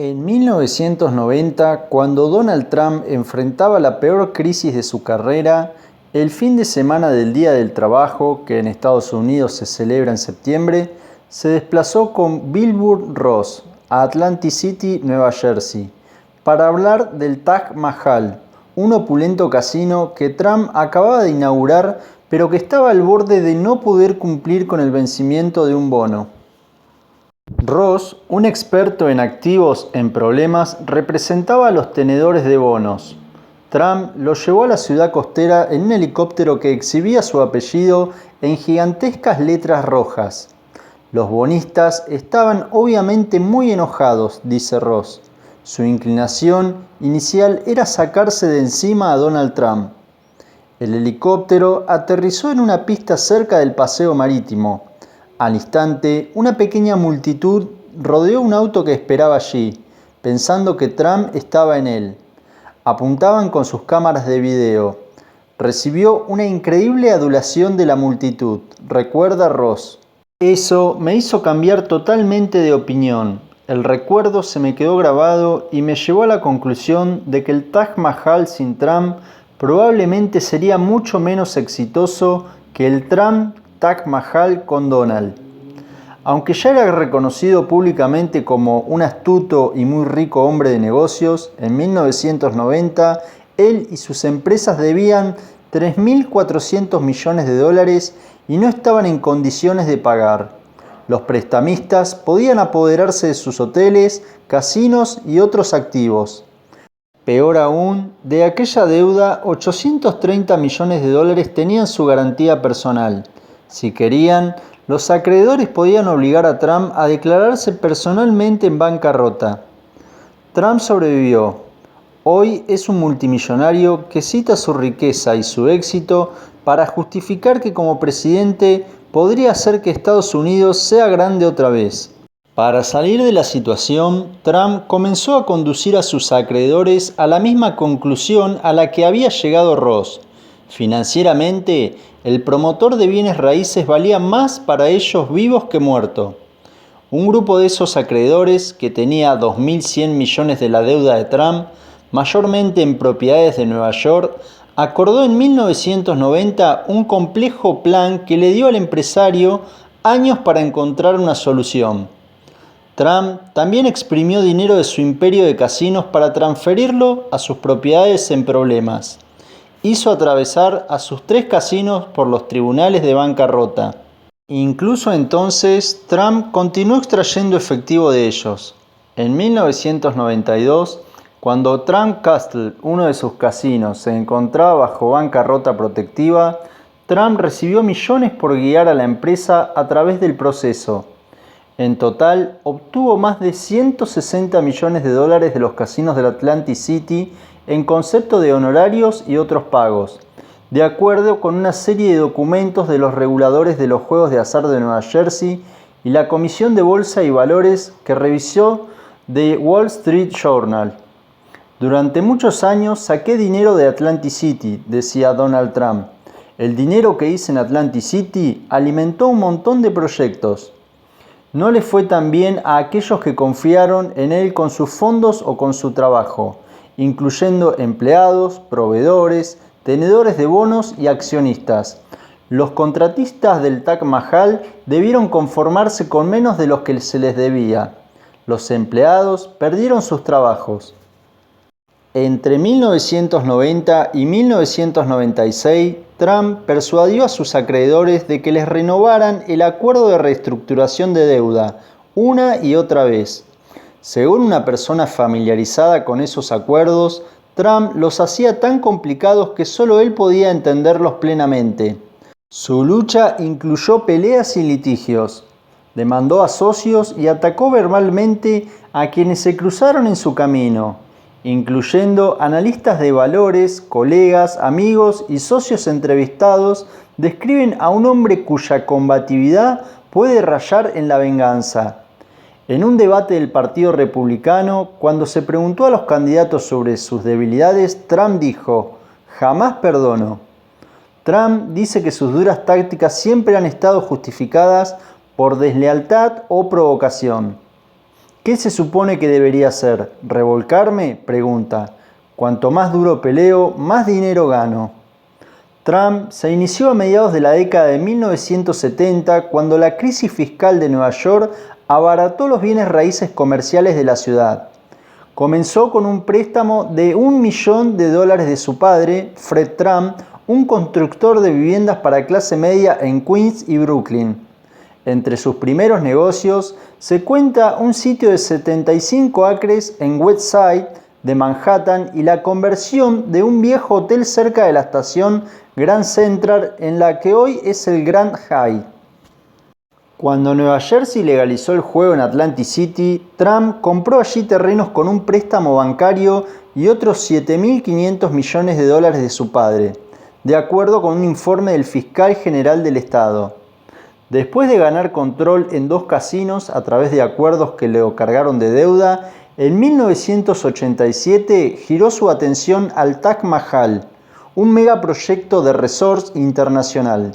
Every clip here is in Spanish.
En 1990, cuando Donald Trump enfrentaba la peor crisis de su carrera, el fin de semana del Día del Trabajo, que en Estados Unidos se celebra en septiembre, se desplazó con Wilbur Ross a Atlantic City, Nueva Jersey, para hablar del Taj Mahal, un opulento casino que Trump acababa de inaugurar, pero que estaba al borde de no poder cumplir con el vencimiento de un bono. Ross, un experto en activos en problemas, representaba a los tenedores de bonos. Trump lo llevó a la ciudad costera en un helicóptero que exhibía su apellido en gigantescas letras rojas. Los bonistas estaban obviamente muy enojados, dice Ross. Su inclinación inicial era sacarse de encima a Donald Trump. El helicóptero aterrizó en una pista cerca del paseo marítimo. Al instante, una pequeña multitud rodeó un auto que esperaba allí, pensando que Trump estaba en él. Apuntaban con sus cámaras de video. Recibió una increíble adulación de la multitud, recuerda Ross. Eso me hizo cambiar totalmente de opinión. El recuerdo se me quedó grabado y me llevó a la conclusión de que el Taj Mahal sin Trump probablemente sería mucho menos exitoso que el Trump Taj Mahal con Donald. Aunque ya era reconocido públicamente como un astuto y muy rico hombre de negocios, en 1990 él y sus empresas debían 3.400 millones de dólares y no estaban en condiciones de pagar. Los prestamistas podían apoderarse de sus hoteles, casinos y otros activos. Peor aún, de aquella deuda, 830 millones de dólares tenían su garantía personal. Si querían, los acreedores podían obligar a Trump a declararse personalmente en bancarrota. Trump sobrevivió. Hoy es un multimillonario que cita su riqueza y su éxito para justificar que como presidente podría hacer que Estados Unidos sea grande otra vez. Para salir de la situación, Trump comenzó a conducir a sus acreedores a la misma conclusión a la que había llegado Ross. Financieramente, el promotor de bienes raíces valía más para ellos vivos que muertos. Un grupo de esos acreedores, que tenía 2.100 millones de la deuda de Trump, mayormente en propiedades de Nueva York, acordó en 1990 un complejo plan que le dio al empresario años para encontrar una solución. Trump también exprimió dinero de su imperio de casinos para transferirlo a sus propiedades en problemas. Hizo atravesar a sus 3 casinos por los tribunales de bancarrota. Incluso entonces, Trump continuó extrayendo efectivo de ellos. En 1992, cuando Trump Castle, uno de sus casinos, se encontraba bajo bancarrota protectiva, Trump recibió millones por guiar a la empresa a través del proceso. En total, obtuvo más de 160 millones de dólares de los casinos del Atlantic City en concepto de honorarios y otros pagos, de acuerdo con una serie de documentos de los reguladores de los juegos de azar de Nueva Jersey y la Comisión de Bolsa y Valores que revisó The Wall Street Journal. Durante muchos años saqué dinero de Atlantic City, decía Donald Trump. El dinero que hice en Atlantic City alimentó un montón de proyectos. No le fue tan bien a aquellos que confiaron en él con sus fondos o con su trabajo, incluyendo empleados, proveedores, tenedores de bonos y accionistas. Los contratistas del Taj Mahal debieron conformarse con menos de lo que se les debía. Los empleados perdieron sus trabajos. Entre 1990 y 1996, Trump persuadió a sus acreedores de que les renovaran el acuerdo de reestructuración de deuda una y otra vez. Según una persona familiarizada con esos acuerdos, Trump los hacía tan complicados que solo él podía entenderlos plenamente. Su lucha incluyó peleas y litigios. Demandó a socios y atacó verbalmente a quienes se cruzaron en su camino, incluyendo analistas de valores, colegas, amigos y socios entrevistados, describen a un hombre cuya combatividad puede rayar en la venganza. En un debate del Partido Republicano, cuando se preguntó a los candidatos sobre sus debilidades, Trump dijo: "Jamás perdono". Trump dice que sus duras tácticas siempre han estado justificadas por deslealtad o provocación. ¿Qué se supone que debería hacer? ¿Revolcarme?, pregunta. Cuanto más duro peleo, más dinero gano. Trump se inició a mediados de la década de 1970 cuando la crisis fiscal de Nueva York abarató los bienes raíces comerciales de la ciudad. Comenzó con un préstamo de $1 millón de su padre, Fred Trump, un constructor de viviendas para clase media en Queens y Brooklyn. Entre sus primeros negocios se cuenta un sitio de 75 acres en West Side de Manhattan y la conversión de un viejo hotel cerca de la estación Grand Central en la que hoy es el Grand Hyatt. Cuando Nueva Jersey legalizó el juego en Atlantic City, Trump compró allí terrenos con un préstamo bancario y otros $7.500 millones de su padre, de acuerdo con un informe del fiscal general del estado. Después de ganar control en 2 casinos a través de acuerdos que le cargaron de deuda, en 1987 giró su atención al Taj Mahal, un megaproyecto de resorts internacional.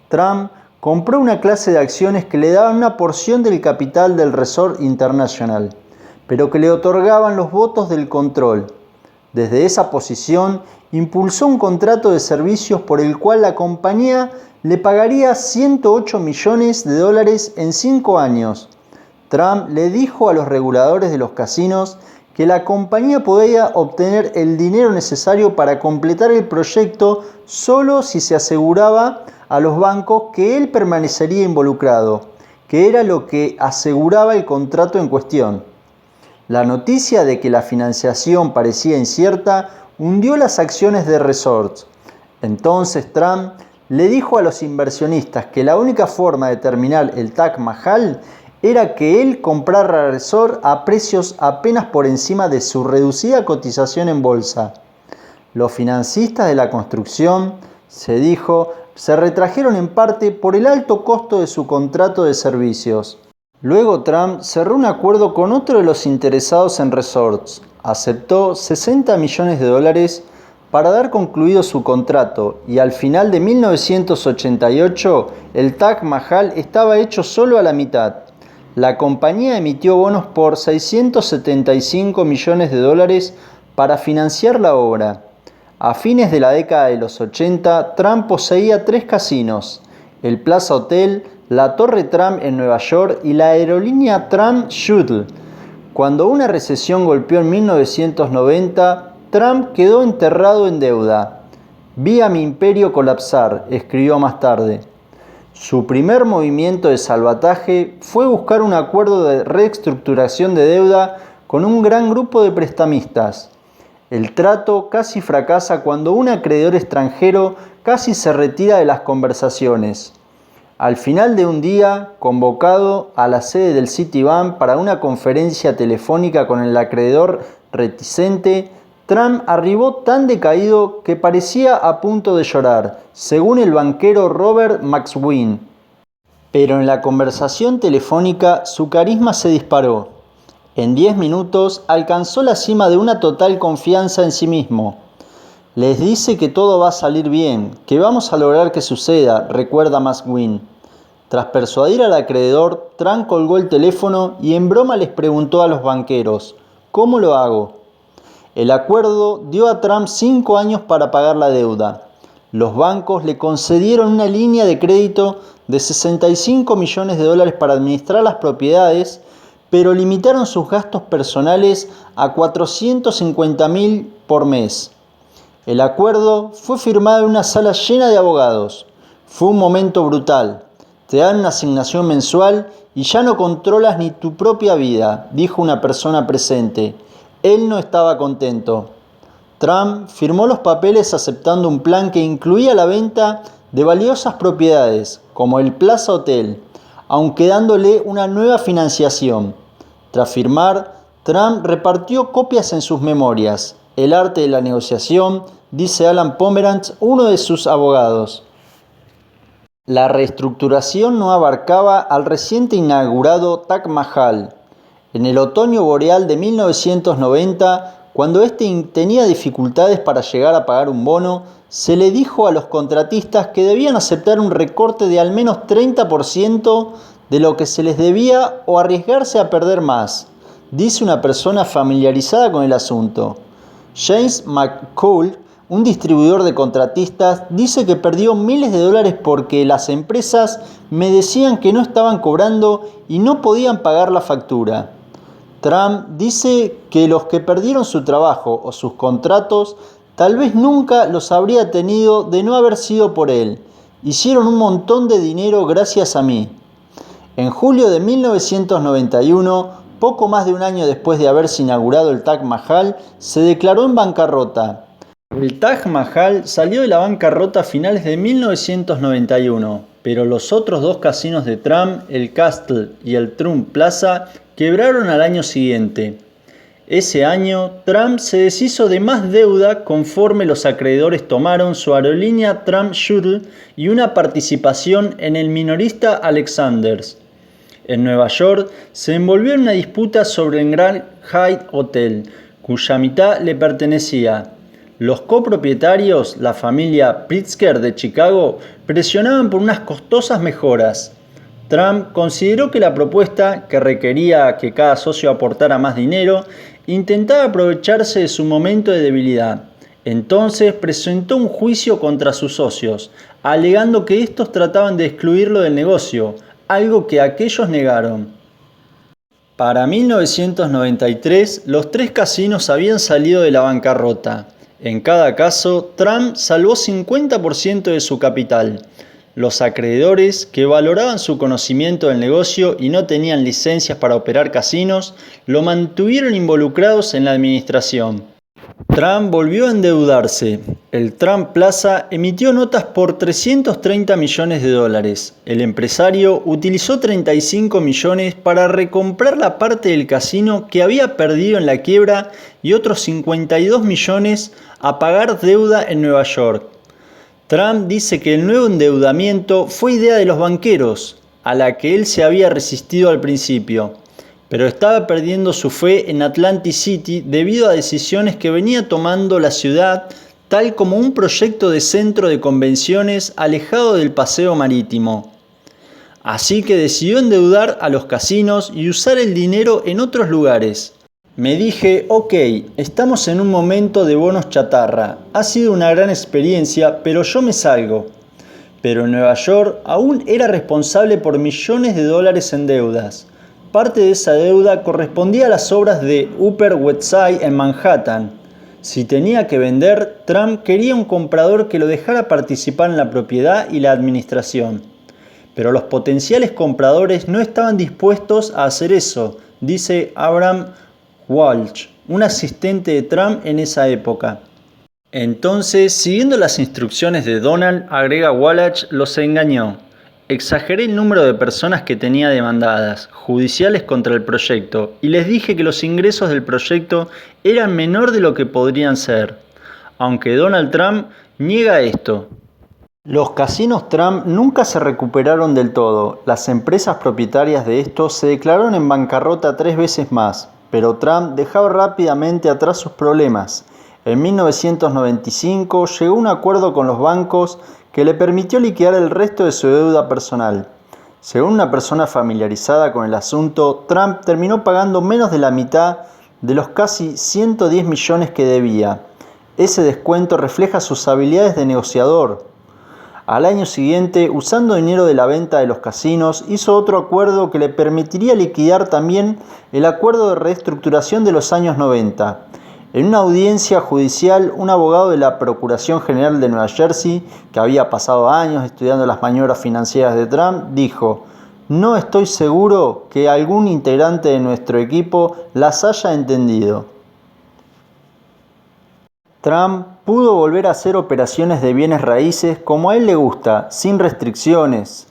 Trump compró una clase de acciones que le daban una porción del capital del resort internacional, pero que le otorgaban los votos del control. Desde esa posición, impulsó un contrato de servicios por el cual la compañía le pagaría $108 millones en 5 años. Trump le dijo a los reguladores de los casinos que la compañía podía obtener el dinero necesario para completar el proyecto solo si se aseguraba a los bancos que él permanecería involucrado, que era lo que aseguraba el contrato en cuestión. La noticia de que la financiación parecía incierta hundió las acciones de resorts. Entonces Trump le dijo a los inversionistas que la única forma de terminar el Taj Mahal era que él comprara el resort a precios apenas por encima de su reducida cotización en bolsa. Los financistas de la construcción, se dijo, se retrajeron en parte por el alto costo de su contrato de servicios. Luego Trump cerró un acuerdo con otro de los interesados en resorts. Aceptó $60 millones para dar concluido su contrato y al final de 1988 el Taj Mahal estaba hecho solo a la mitad. La compañía emitió bonos por $675 millones para financiar la obra. A fines de la década de los 80, Trump poseía 3 casinos, el Plaza Hotel, la Torre Trump en Nueva York y la aerolínea Trump Shuttle. Cuando una recesión golpeó en 1990, Trump quedó enterrado en deuda. Vi a mi imperio colapsar, escribió más tarde. Su primer movimiento de salvataje fue buscar un acuerdo de reestructuración de deuda con un gran grupo de prestamistas. El trato casi fracasa cuando un acreedor extranjero casi se retira de las conversaciones. Al final de un día, convocado a la sede del Citibank para una conferencia telefónica con el acreedor reticente, Trump arribó tan decaído que parecía a punto de llorar, según el banquero Robert McSween. Pero en la conversación telefónica su carisma se disparó. En 10 minutos alcanzó la cima de una total confianza en sí mismo. Les dice que todo va a salir bien, que vamos a lograr que suceda, recuerda McSween. Tras persuadir al acreedor, Trump colgó el teléfono y en broma les preguntó a los banqueros, ¿cómo lo hago? El acuerdo dio a Trump 5 años para pagar la deuda. Los bancos le concedieron una línea de crédito de $65 millones para administrar las propiedades, pero limitaron sus gastos personales a $450.000 por mes. El acuerdo fue firmado en una sala llena de abogados. Fue un momento brutal. Te dan una asignación mensual y ya no controlas ni tu propia vida, dijo una persona presente. Él no estaba contento. Trump firmó los papeles aceptando un plan que incluía la venta de valiosas propiedades, como el Plaza Hotel, aunque dándole una nueva financiación. Tras firmar, Trump repartió copias en sus memorias. El arte de la negociación, dice Alan Pomeranz, uno de sus abogados. La reestructuración no abarcaba al reciente inaugurado Taj Mahal. En el otoño boreal de 1990, cuando este tenía dificultades para llegar a pagar un bono, se le dijo a los contratistas que debían aceptar un recorte de al menos 30% de lo que se les debía o arriesgarse a perder más. dice una persona familiarizada con el asunto. James McCall, un distribuidor de contratistas, dice que perdió miles de dólares porque las empresas me decían que no estaban cobrando y no podían pagar la factura. Trump dice que los que perdieron su trabajo o sus contratos tal vez nunca los habría tenido de no haber sido por él. Hicieron un montón de dinero gracias a mí. En julio de 1991, poco más de un año después de haberse inaugurado el Taj Mahal, se declaró en bancarrota. El Taj Mahal salió de la bancarrota a finales de 1991, pero los otros dos casinos de Trump, el Castle y el Trump Plaza, quebraron al año siguiente. Ese año, Trump se deshizo de más deuda conforme los acreedores tomaron su aerolínea Trump Shuttle y una participación en el minorista Alexander's. En Nueva York, se envolvió en una disputa sobre el Grand Hyatt Hotel, cuya mitad le pertenecía. Los copropietarios, la familia Pritzker de Chicago, presionaban por unas costosas mejoras. Trump consideró que la propuesta, que requería que cada socio aportara más dinero, intentaba aprovecharse de su momento de debilidad. Entonces presentó un juicio contra sus socios, alegando que estos trataban de excluirlo del negocio, algo que aquellos negaron. Para 1993, los tres casinos habían salido de la bancarrota. En cada caso, Trump salvó 50% de su capital. Los acreedores, que valoraban su conocimiento del negocio y no tenían licencias para operar casinos, lo mantuvieron involucrados en la administración. Trump volvió a endeudarse. El Trump Plaza emitió notas por 330 millones de dólares. El empresario utilizó 35 millones para recomprar la parte del casino que había perdido en la quiebra y otros 52 millones a pagar deuda en Nueva York. Trump dice que el nuevo endeudamiento fue idea de los banqueros, a la que él se había resistido al principio, pero estaba perdiendo su fe en Atlantic City debido a decisiones que venía tomando la ciudad, tal como un proyecto de centro de convenciones alejado del paseo marítimo. Así que decidió endeudar a los casinos y usar el dinero en otros lugares. Me dije, ok, estamos en un momento de bonos chatarra, ha sido una gran experiencia, pero yo me salgo. Pero en Nueva York aún era responsable por millones de dólares en deudas. Parte de esa deuda correspondía a las obras de Upper West Side en Manhattan. Si tenía que vender, Trump quería un comprador que lo dejara participar en la propiedad y la administración. Pero los potenciales compradores no estaban dispuestos a hacer eso, dice Abraham Walsh, un asistente de Trump en esa época. Entonces, siguiendo las instrucciones de Donald, agrega Walsh, los engañó. Exageré el número de personas que tenía demandadas, judiciales contra el proyecto, y les dije que los ingresos del proyecto eran menor de lo que podrían ser. Aunque Donald Trump niega esto. Los casinos Trump nunca se recuperaron del todo. Las empresas propietarias de estos se declararon en bancarrota 3 veces más, pero Trump dejaba rápidamente atrás sus problemas. En 1995 llegó a un acuerdo con los bancos que le permitió liquidar el resto de su deuda personal. Según una persona familiarizada con el asunto, Trump terminó pagando menos de la mitad de los casi 110 millones que debía. Ese descuento refleja sus habilidades de negociador. Al año siguiente, usando dinero de la venta de los casinos, hizo otro acuerdo que le permitiría liquidar también el acuerdo de reestructuración de los años 90. En una audiencia judicial, un abogado de la Procuración General de Nueva Jersey, que había pasado años estudiando las maniobras financieras de Trump, dijo: "No estoy seguro que algún integrante de nuestro equipo las haya entendido". Trump pudo volver a hacer operaciones de bienes raíces como a él le gusta, sin restricciones.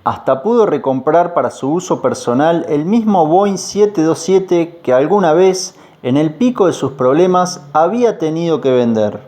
Hasta pudo recomprar para su uso personal el mismo Boeing 727 que alguna vez, en el pico de sus problemas, había tenido que vender.